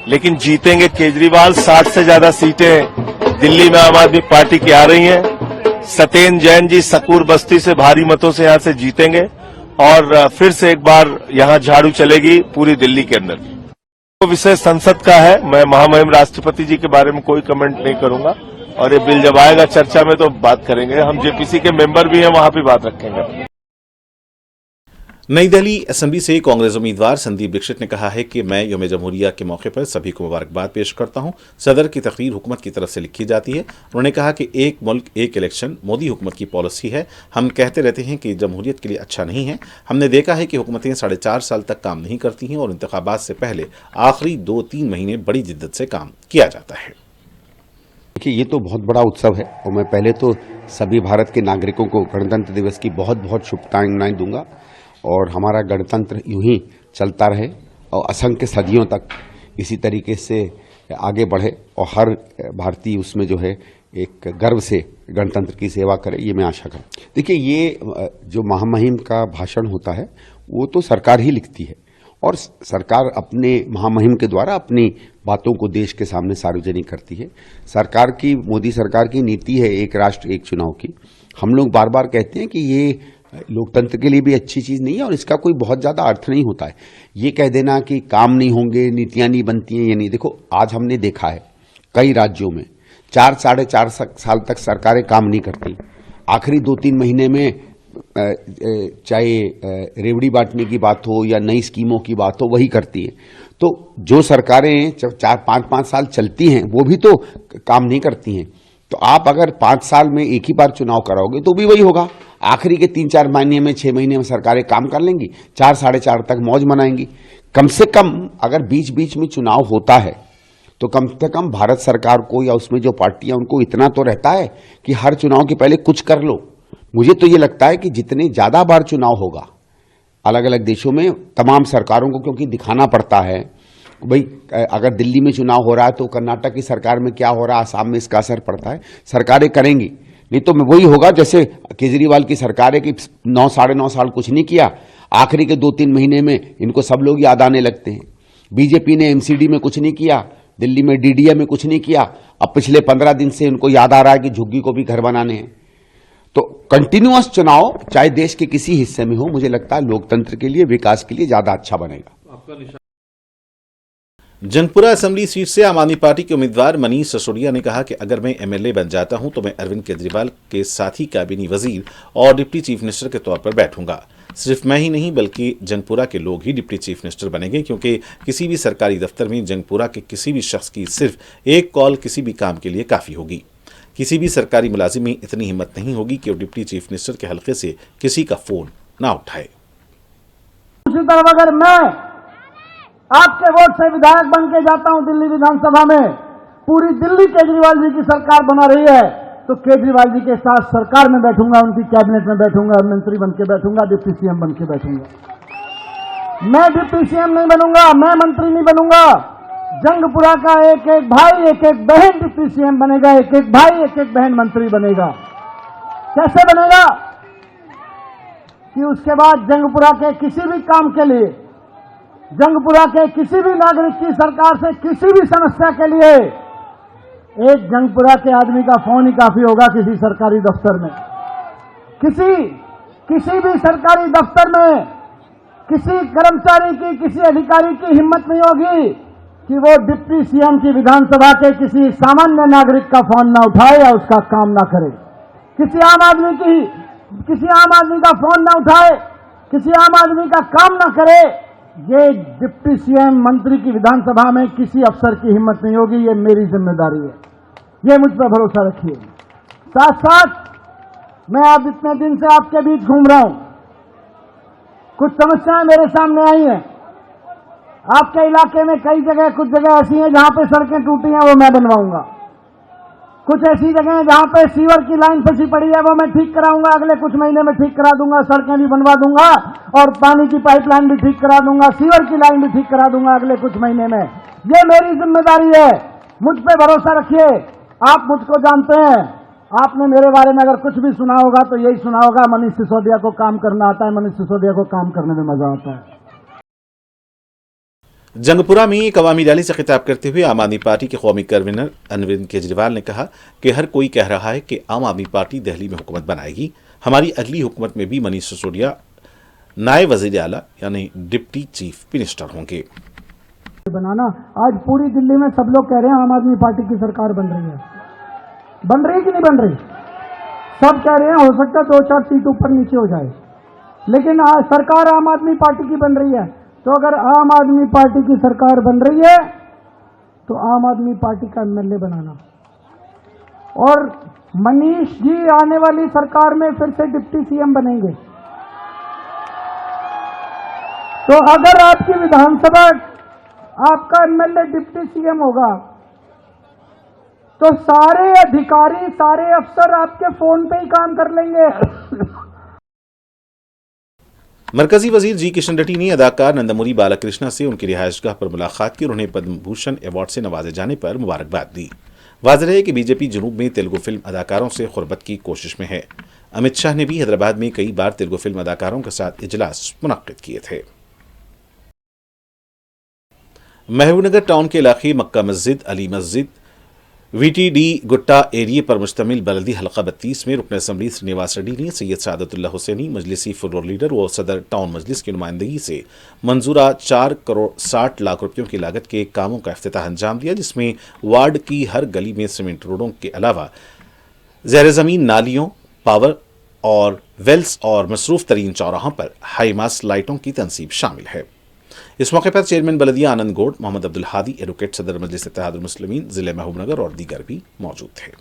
लेकिन जीतेंगे केजरीवाल। 60 से ज्यादा सीटें दिल्ली में आम आदमी पार्टी की आ रही हैं। सत्येंद्र जैन जी सकूर बस्ती से भारी मतों से यहां से जीतेंगे और फिर से एक बार यहां झाड़ू चलेगी पूरी दिल्ली के अंदर। तो विषय संसद का है, मैं महामहिम राष्ट्रपति जी के बारे में कोई कमेंट नहीं करूंगा और ये बिल जब आएगा चर्चा में तो बात करेंगे। हम जेपीसी के मेंबर भी हैं, वहां भी बात रखेंगे। नई दिल्ली असेंबली से कांग्रेस उम्मीदवार संदीप दीक्षित ने कहा है कि मैं यौम जमहूरिया के मौके पर सभी को मुबारकबाद पेश करता हूं। सदर की तकरीर हुकूमत की तरफ से लिखी जाती है। उन्होंने कहा कि एक मुल्क एक इलेक्शन मोदी हुकूमत की पॉलिसी है। हम कहते रहते हैं कि जमहूरियत के लिए अच्छा नहीं है। हमने देखा है कि हुकूमतें 4.5 साल तक काम नहीं करती हैं और इंतखाबात से पहले आखिरी 2-3 महीने बड़ी जिद्दत से काम किया जाता है। देखिए, ये तो बहुत बड़ा उत्सव है और मैं पहले तो सभी भारत के नागरिकों को गणतंत्र दिवस की बहुत बहुत शुभकामनाएं दूंगा और हमारा गणतंत्र यूं ही चलता रहे और असंख्य सदियों तक इसी तरीके से आगे बढ़े और हर भारतीय उसमें जो है एक गर्व से गणतंत्र की सेवा करे, ये मैं आशा करता हूँ। देखिए, ये जो महामहिम का भाषण होता है वो तो सरकार ही लिखती है और सरकार अपने महामहिम के द्वारा अपनी बातों को देश के सामने सार्वजनिक करती है। सरकार की, मोदी सरकार की नीति है एक राष्ट्र एक चुनाव की। हम लोग बार बार कहते हैं कि ये लोकतंत्र के लिए भी अच्छी चीज नहीं है और इसका कोई बहुत ज्यादा अर्थ नहीं होता है। ये कह देना कि काम नहीं होंगे, नीतियां नहीं बनती हैं, ये नहीं। देखो, आज हमने देखा है कई राज्यों में 4-4.5 साल तक सरकारें काम नहीं करती। आखिरी 2-3 महीने में चाहे रेवड़ी बांटने की बात हो या नई स्कीमों की बात हो, वही करती है। तो जो सरकारें 4-5 साल चलती हैं वो भी तो काम नहीं करती हैं। तो आप अगर 5 साल में एक ही बार चुनाव कराओगे तो भी वही होगा। आखिरी के 3-4 महीने में, 6 महीने में सरकारें काम कर लेंगी, 4-4.5 तक मौज मनाएंगी। कम से कम अगर बीच बीच में चुनाव होता है तो कम से कम भारत सरकार को या उसमें जो पार्टियां, उनको इतना तो रहता है कि हर चुनाव के पहले कुछ कर लो। मुझे तो ये लगता है कि जितने ज्यादा बार चुनाव होगा अलग अलग देशों में, तमाम सरकारों को क्योंकि दिखाना पड़ता है भाई, अगर दिल्ली में चुनाव हो रहा है तो कर्नाटक की सरकार में क्या हो रहा है, आसाम में इसका असर पड़ता है। सरकारें करेंगी, नहीं तो वही होगा जैसे केजरीवाल की सरकार है कि 9-9.5 साल कुछ नहीं किया, आखिरी के 2-3 महीने में इनको सब लोग याद आने लगते हैं। बीजेपी ने एमसीडी में कुछ नहीं किया, दिल्ली में डीडीए में कुछ नहीं किया, अब पिछले 15 दिन से इनको याद आ रहा है कि झुग्गी को भी घर बनाने हैं। तो कंटिन्यूअस चुनाव चाहे देश के किसी हिस्से में हो, मुझे लगता है लोकतंत्र के लिए, विकास के लिए ज्यादा अच्छा बनेगा। जंगपुरा असेंबली सीट से आम आदमी पार्टी के उम्मीदवार मनीष सिसोदिया ने कहा कि अगर मैं एमएलए बन जाता हूं तो मैं अरविंद केजरीवाल के साथ ही कैबिनेट वजीर और डिप्टी चीफ मिनिस्टर के तौर पर बैठूंगा। सिर्फ मैं ही नहीं बल्कि जंगपुरा के लोग ही डिप्टी चीफ मिनिस्टर बनेंगे, क्योंकि किसी भी सरकारी दफ्तर में जंगपुरा के किसी भी शख्स की सिर्फ एक कॉल किसी भी काम के लिए काफी होगी। किसी भी सरकारी मुलाजिम में इतनी हिम्मत नहीं होगी कि वो डिप्टी चीफ मिनिस्टर के हलके से किसी का फोन ना उठाए। उसी तरह अगर मैं आपके वोट से विधायक बन के जाता हूं दिल्ली विधानसभा में, पूरी दिल्ली केजरीवाल जी की सरकार बना रही है, तो केजरीवाल जी के साथ सरकार में बैठूंगा, उनकी कैबिनेट में बैठूंगा, मंत्री बन के बैठूंगा, डिप्टी सीएम बन के बैठूंगा। मैं डिप्टी सीएम नहीं बनूंगा, मैं मंत्री नहीं बनूंगा। जंगपुरा का एक एक भाई, एक एक बहन डिप्टी सीएम बनेगा, एक एक भाई, एक एक बहन मंत्री बनेगा। कैसे बनेगा कि उसके बाद जंगपुरा के किसी भी काम के लिए, जंगपुरा के किसी भी नागरिक की सरकार से किसी भी समस्या के लिए एक जंगपुरा के आदमी का फोन ही काफी होगा। किसी सरकारी दफ्तर में, किसी भी सरकारी दफ्तर में किसी कर्मचारी की, किसी अधिकारी की हिम्मत नहीं होगी कि वो डिप्टी सीएम की विधानसभा के किसी सामान्य नागरिक का फोन ना उठाए या उसका काम ना करे। किसी आम आदमी का फोन ना उठाए, किसी आम आदमी का काम ना करे। ये डिप्टी सीएम, मंत्री की विधानसभा में किसी अफसर की हिम्मत नहीं होगी। ये मेरी जिम्मेदारी है, ये मुझ पर भरोसा रखिए। साथ साथ मैं अब इतने दिन से आपके बीच घूम रहा हूं, कुछ समस्याएं मेरे सामने आई हैं। आपके इलाके में कुछ जगह ऐसी हैं जहां पे सड़कें टूटी हैं, वो मैं बनवाऊंगा। कुछ ऐसी जगह हैं जहां पे सीवर की लाइन फंसी पड़ी है, वो मैं ठीक कराऊंगा, अगले कुछ महीने में ठीक करा दूंगा। सड़कें भी बनवा दूंगा और पानी की पाइपलाइन भी ठीक करा दूंगा, सीवर की लाइन भी ठीक करा दूंगा अगले कुछ महीने में। ये मेरी जिम्मेदारी है, मुझ पे भरोसा रखिए। आप मुझको जानते हैं, आपने मेरे बारे में अगर कुछ भी सुना होगा तो यही सुना होगा, मनीष सिसोदिया को काम करना आता है, मनीष सिसोदिया को काम करने में मजा आता है। जंगपुरा में एक अवामी रैली से खिताब करते हुए आम आदमी पार्टी के कौमी कन्वीनर अरविंद केजरीवाल ने कहा कि हर कोई कह रहा है कि आम आदमी पार्टी दिल्ली में हुकूमत बनाएगी। हमारी अगली हुकूमत में भी मनीष सिसोदिया नायब वजीर आला यानी डिप्टी चीफ मिनिस्टर होंगे। बनाना, आज पूरी दिल्ली में सब लोग कह रहे हैं आम आदमी पार्टी की सरकार बन रही है। बन रही कि नहीं बन रही? सब कह रहे हैं हो सकता है 2-4 सीट ऊपर नीचे हो जाए। लेकिन आज सरकार आम आदमी पार्टी की बन रही है, तो अगर आम आदमी पार्टी की सरकार बन रही है तो आम आदमी पार्टी का एमएलए बनाना। और मनीष जी आने वाली सरकार में फिर से डिप्टी सीएम बनेंगे, तो अगर आपकी विधानसभा आपका एमएलए डिप्टी सीएम होगा तो सारे अधिकारी सारे अफसर आपके फोन पे ही काम कर लेंगे। मरकजी वजीर जी किशन रेड्डी ने अदाकार नंदमुरी बालाकृष्णा से उनकी रिहायशगाह पर मुलाकात की और उन्हें पद्म भूषण अवार्ड से नवाजे जाने पर मुबारकबाद दी। वाज़ेह है कि बीजेपी जनूब में तेलुगु फिल्म अदाकारों से खुरबत की कोशिश में है। अमित शाह ने भी हैदराबाद में कई बार तेलुगु फिल्म अदाकारों के साथ इजलास मुनक्किद किए थे। महबूबनगर टाउन के इलाके मक्का मस्जिद, अली मस्जिद, वीटीडी गुट्टा एरिया पर मुश्तमिल बलदी हल्का 32 में रुकन असम्बली श्रीनिवास रेड्डी ने सैयद सादतुल्लाह हुसैनी मजलिसी फ्लोर लीडर व सदर टाउन मजलिस की नुमाइंदगी से मंजूरा 4 करोड़ 60 लाख रुपयों की लागत के कामों का इफ्तिताह अंजाम दिया, जिसमें वार्ड की हर गली में सीमेंट रोडों के अलावा ज़ेर ज़मीन नालियों, पावर और वेल्स और मसरूफ तरीन चौराहों पर हाईमास लाइटों की तनसीब शामिल है। इस मौके पर चेयरमैन बलदिया आनंद गौड़, मोहम्मद अब्दुल हादी, एडवोकेट सदर मजलिस इत्तेहादुल मुस्लिमीन जिले महबूबनगर और दीगर भी मौजूद थे।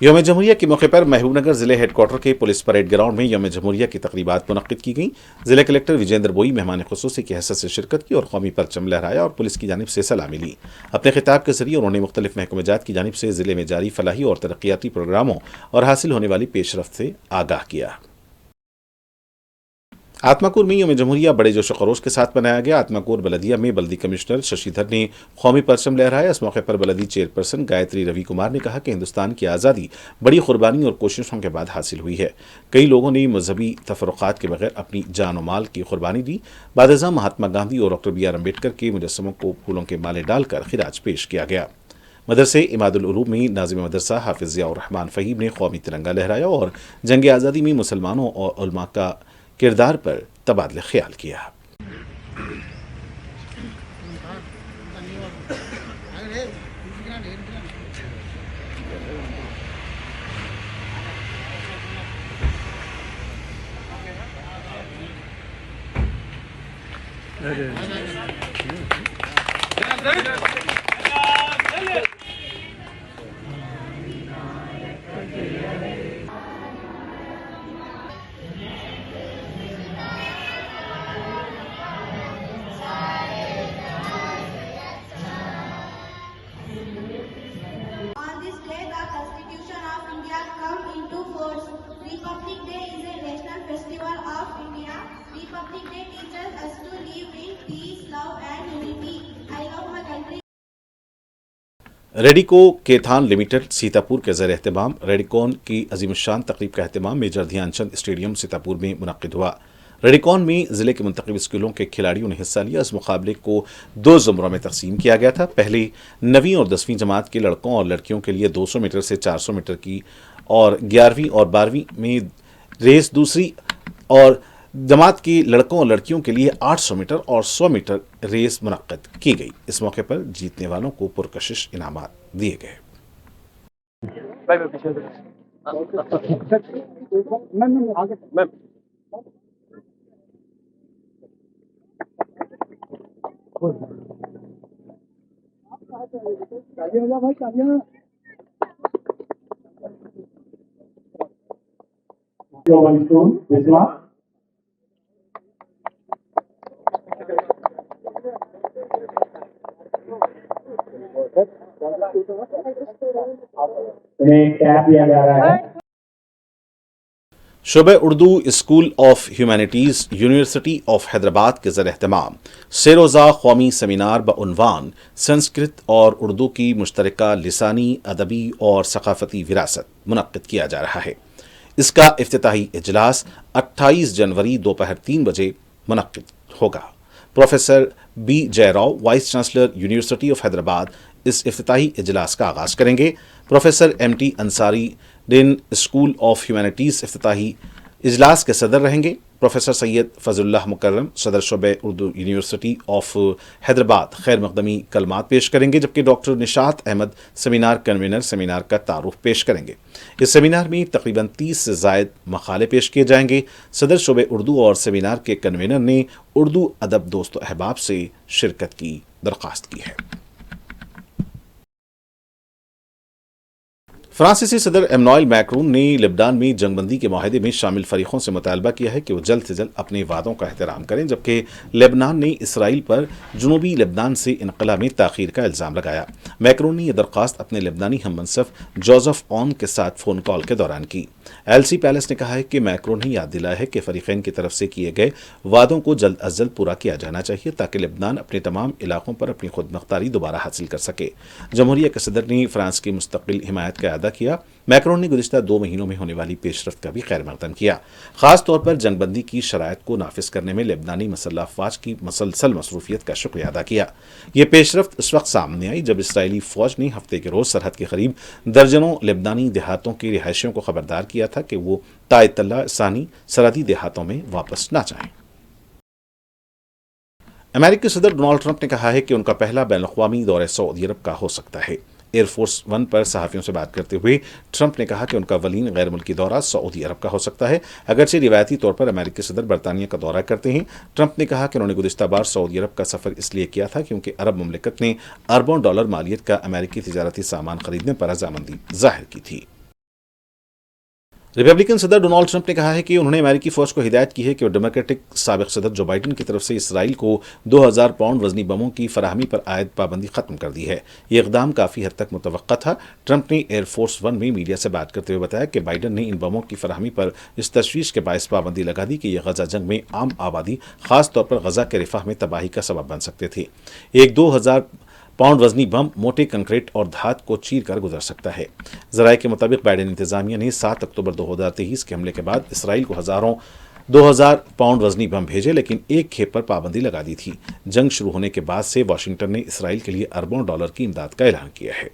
यौम जमहूरिया के मौके पर महबूबनगर जिले हेडक्वार्टर के पुलिस परेड ग्राउंड में यौम जमहूरिया की तकरीबात मुनक्किद की गई। जिला कलेक्टर विजेंद्र बोई मेहमान खुसूसी की हैसियत से शिरकत की और कौमी परचम लहराया और पुलिस की जानिब से सलामी ली। अपने खिताब के जरिए उन्होंने मुख्तलिफ महकमेजात की जानिब से जिले में जारी फलाही और तरक्याती प्रोग्रामों और हासिल होने वाली पेशरफ्त से आगाह किया। आत्माकूर में यौम जमहूरिया बड़े जोश खरोश के साथ मनाया गया। आत्माकूर बलदिया में बल्दी कमिश्नर शशिधर ने कौमी परचम लहराया। इस मौके पर बलदी चेयरपर्सन गायत्री रवि कुमार ने कहा कि हिंदुस्तान की आज़ादी बड़ी कुर्बानी और कोशिशों के बाद हासिल हुई है। कई लोगों ने मजहबी तफरुक़ात के बगैर अपनी जान और माल की कुर्बानी दी। बाद-ए-ज़ां महात्मा गांधी और डॉक्टर बी आर अम्बेडकर के मुजस्समों को फूलों के माले डालकर खिराज पेश किया गया। मदरसे इमादुल उलूम में नाज़िम मदरसा हाफिज़ ज़ियाउर रहमान फ़हीम ने कौमी तिरंगा लहराया और जंग आज़ादी में मुसलमानों और उलमा का किरदार पर तबादले ख्याल किया। रेडिको केथान लिमिटेड सीतापुर के ज़र एहतमाम रेडिकॉन की अजीमशान तकरीब का एहतमाम मेजर ध्यानचंद स्टेडियम सीतापुर में मुनक्किद हुआ। रेडिकॉन में जिले के मुंतखब स्कूलों के खिलाड़ियों ने हिस्सा लिया। इस मुकाबले को 2 ज़ुमरों में तकसीम किया गया था। पहले 9वीं और 10वीं जमात के लड़कों और लड़कियों के लिए 200 मीटर से 400 मीटर की और 11वीं और 12वीं में रेस, दूसरी और जमात के लड़कों और लड़कियों के लिए 800 मीटर और 100 मीटर रेस मुनक्किद की गई। इस मौके पर जीतने वालों को पुरकशिश इनामात दिए गए। शोबे Urdu school of humanities university of Hyderabad के ज़र एहतमाम से-रोज़ा कौमी सेमिनार बउनवान संस्कृत और उर्दू की मुश्तरका लिसानी, अदबी और सकाफती विरासत मुनक्किद किया जा रहा है। इसका इफ्तिताही इजलास 28 जनवरी दोपहर 3 बजे मुनक्किद होगा। Professor B Jayrao, vice chancellor university of Hyderabad, इस इफ्तिताही इजलास का आगाज़ करेंगे। Professor MT Ansari, dean school of humanities, इफ्तिताही इजलास के सदर रहेंगे प्रोफेसर सैयद फजलुल्लाह मुकर्रम, सदर शुबे उर्दू यूनिवर्सिटी ऑफ हैदराबाद खैर मकदमी कलमात पेश करेंगे, जबकि doctor Nishat Ahmed seminar convener seminar का तारुफ पेश करेंगे। इस सेमिनार में तकरीबन 30 से जायद मकाले पेश किए जाएंगे। सदर शुबे उर्दू और सेमिनार के कन्वीनर ने उर्दू अदब दोस्त अहबाब से शिरकत की दरख्वास्त की है। फ्रांसीसी सदर एमनुएल मैक्रोन ने लेबनान में जंगबंदी के माहदे में शामिल फरीकों से मुतालबा किया है कि वो जल्द से जल्द अपने वादों का एहतराम करें, जबकि लेबनान ने इसराइल पर जुनूबी लेबनान से इनकला में ताखीर का इल्ज़ाम लगाया। मैक्रोन ने यह दरख्वास्त अपने लेबनानी हममनसब जोसेफ ऑन के साथ फ़ोन कॉल के दौरान की। एलसी पैलेस ने कहा है कि मैक्रोन ने याद दिलाया है कि फरीकैन की तरफ से किए गए वादों को जल्द अज जल्द पूरा किया जाना चाहिए ताकि लेबनान अपने तमाम इलाकों पर अपनी खुद मुख्तारी दोबारा हासिल कर सके। जमहूरिया के सदर ने फ्रांस की मुस्तकिल हिमायत का अदा किया। मैक्रोन ने गुज़िश्ता 2 महीनों में होने वाली पेशरफ्त का भी खैर मकदम किया। खास तौर पर जंगबंदी की शराइत को नाफिज करने में लेबनानी मसल्लह अफवाज की मसलसल मसरूफियत का शुक्रिया अदा किया। ये पेशरफ्त इस वक्त सामने आई जब इसराइली फौज ने हफ्ते के रोज सरहद के करीब दर्जनों लेबनानी देहातों के रिहायशियों को खबरदार किया था कि वो तायतल्ला सानी सरहदी देहातों में वापस न जाएं। अमेरिकी सदर डोनाल्ड ट्रंप ने कहा है कि उनका पहला बैनुल-अक़वामी दौरा सऊदी अरब का हो सकता है। एयरफोर्स 1 पर सहाफ़ियों से बात करते हुए ट्रंप ने कहा कि उनका वलीन गैर मुल्की दौरा सऊदी अरब का हो सकता है। अगरचे रिवायती तौर पर अमेरिकी सदर बरतानिया का दौरा करते हैं। ट्रंप ने कहा कि उन्होंने गुज़िश्ता बार सऊदी अरब का सफ़र इसलिए किया था क्योंकि अरब मुमलिकत ने अरबों डॉलर मालियत का अमेरिकी तिजारती सामान खरीदने पर रज़ामंदी जाहिर की थी। रिपब्लिकन सदर डोनाल्ड ट्रंप ने कहा है कि उन्होंने अमेरिकी फौज को हिदायत की है कि वो डेमोक्रेटिक साबिक सदर जो बाइडन की तरफ से इसराइल को 2000 पाउंड वजनी बमों की फराहमी पर आयद पाबंदी खत्म कर दी है। ये इकदाम काफ़ी हद तक मुतवक्का था। ट्रंप ने एयरफोर्स 1 में मीडिया से बात करते हुए बताया कि बाइडन ने इन बमों की फराहमी पर इस तशवीश के बायस पाबंदी लगा दी कि यह गजा जंग में आम आबादी खासतौर पर गजा के रिफाह में तबाही का सबब बन सकते थे। एक 2000 पाउंड वजनी बम मोटे कंक्रीट और धात को चीर कर गुजर सकता है। ज़राए के मुताबिक बाइडेन इंतजामिया ने 7 अक्टूबर 2023 के हमले के बाद इसराइल को हज़ारों 2000 पाउंड वजनी बम भेजे, लेकिन एक खेप पर पाबंदी लगा दी थी। जंग शुरू होने के बाद से वाशिंगटन ने इसराइल के लिए अरबों डॉलर की इमदाद का ऐलान किया है।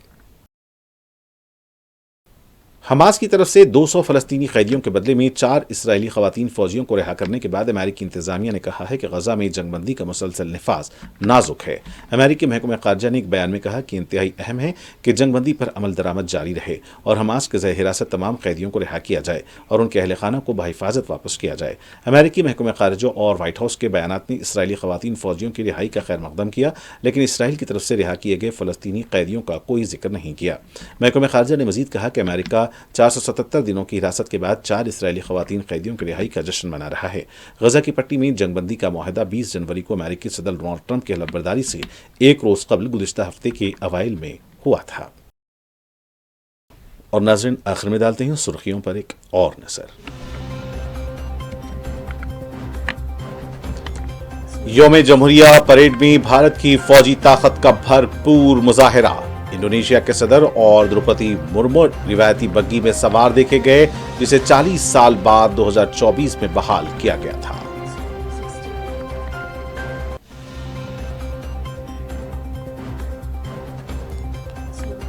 हमास की तरफ से 200 फ़लस्तीनी कैदियों के बदले में 4 इसराइली ख़वातीन फ़ौजियों को रिहा करने के बाद अमेरिकी इंतजामिया ने कहा है कि गजा में जंगबंदी का मुसलसल नफाज नाजुक है। अमेरिकी महकमा ख़ारजा ने एक बयान में कहा कि इंतहाई अहम है कि जंगबंदी पर अमल दरामद जारी रहे और हमास के ज़ेर हिरासत तमाम कैदियों को रिहा किया जाए और उनके अहल खाना को बहिफाजत वापस किया जाए। अमेरिकी महकमा ख़ारजा और व्हाइट हाउस के बयानात ने इसराइली ख़वातीन फ़ौजियों की रिहाई का खैर मकदम किया, लेकिन इसराइल की तरफ से रिहा किए गए फ़लस्तीनी कैदियों का कोई जिक्र नहीं किया। महकमा ख़ारजा ने मज़ीद कहा कि अमेरिका 477 दिनों की हिरासत के बाद 4 इसराइली ख़वातीन कैदियों की रिहाई का जश्न मना रहा है। गजा की पट्टी में जंगबंदी का मुआहदा 20 जनवरी को अमेरिकी सदर डोनाल्ड ट्रंप की हलफबरदारी से एक रोज कबल गुज़िश्ता हफ्ते के अवाइल में हुआ था। और नाज़रीन, आखिर में डालते हैं सुर्खियों पर एक और नजर। यौम जमहूरिया परेड में भारत की फौजी ताकत का भरपूर मुजाहिरा। इंडोनेशिया के सदर और द्रौपदी मुर्मू रिवायती बग्गी में सवार देखे गए, जिसे 40 साल बाद 2024 में बहाल किया गया था।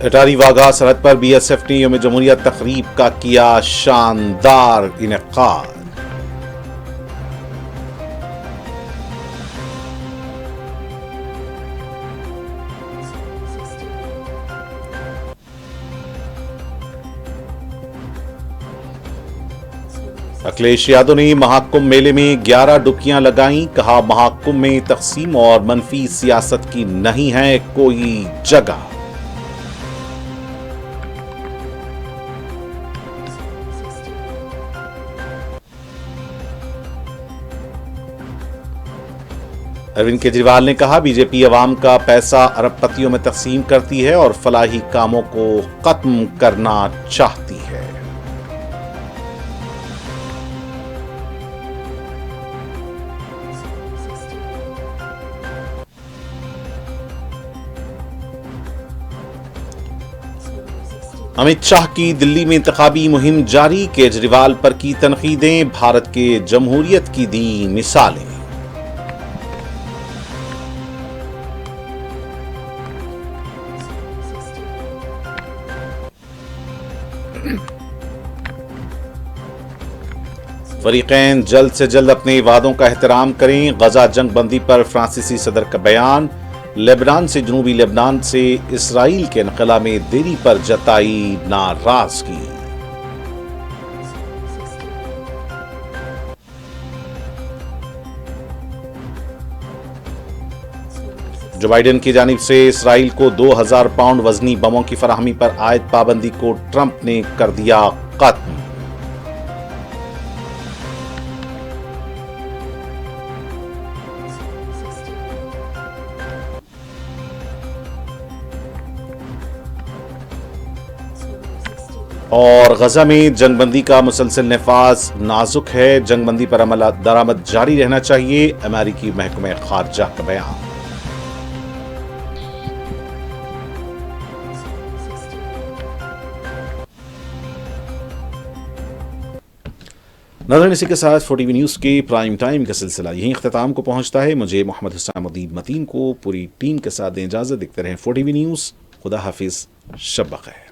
अटारी वाघा सरहद पर बीएसएफ ने यौम जमहूरिया तकरीब का किया शानदार इनेकाद। अखिलेश यादव ने महाकुंभ मेले में 11 डुबकियां लगाईं। कहा, महाकुंभ में तकसीम और मनफी सियासत की नहीं है कोई जगह। अरविंद केजरीवाल ने कहा, बीजेपी अवाम का पैसा अरबपतियों में तकसीम करती है और फलाही कामों को खत्म करना चाहती है। अमित शाह की दिल्ली में इंतखाबी मुहिम जारी। केजरीवाल पर की तनकीदें, भारत के जमहूरियत की दी मिसालें। फरीकैन जल्द से जल्द अपने वादों का एहतराम करें। गजा जंग बंदी पर फ्रांसीसी सदर का बयान। लेबनान से जनूबी लेबनान से इसराइल के इनकला में देरी पर जताई नाराजगी। जो बाइडेन की जानिब से इसराइल को 2000 पाउंड वजनी बमों की फराहमी पर आयद पाबंदी को ट्रंप ने कर दिया खत्म। और गजा में जंगबंदी का मुसलसल नफाज नाजुक है। जंगबंदी पर अमल दरामद जारी रहना चाहिए। अमेरिकी महकमे खारजा का बयान। नज़र इसी के साथ 4TV न्यूज़ के प्राइम टाइम का सिलसिला यहीं अख्ताम को पहुंचता है। मुझे मोहम्मद हुसैनुद्दीन मतीन को पूरी टीम के साथ दें इजाज़त। देखते रहें 4TV न्यूज़। खुदा हाफिज़, शब बख़ैर।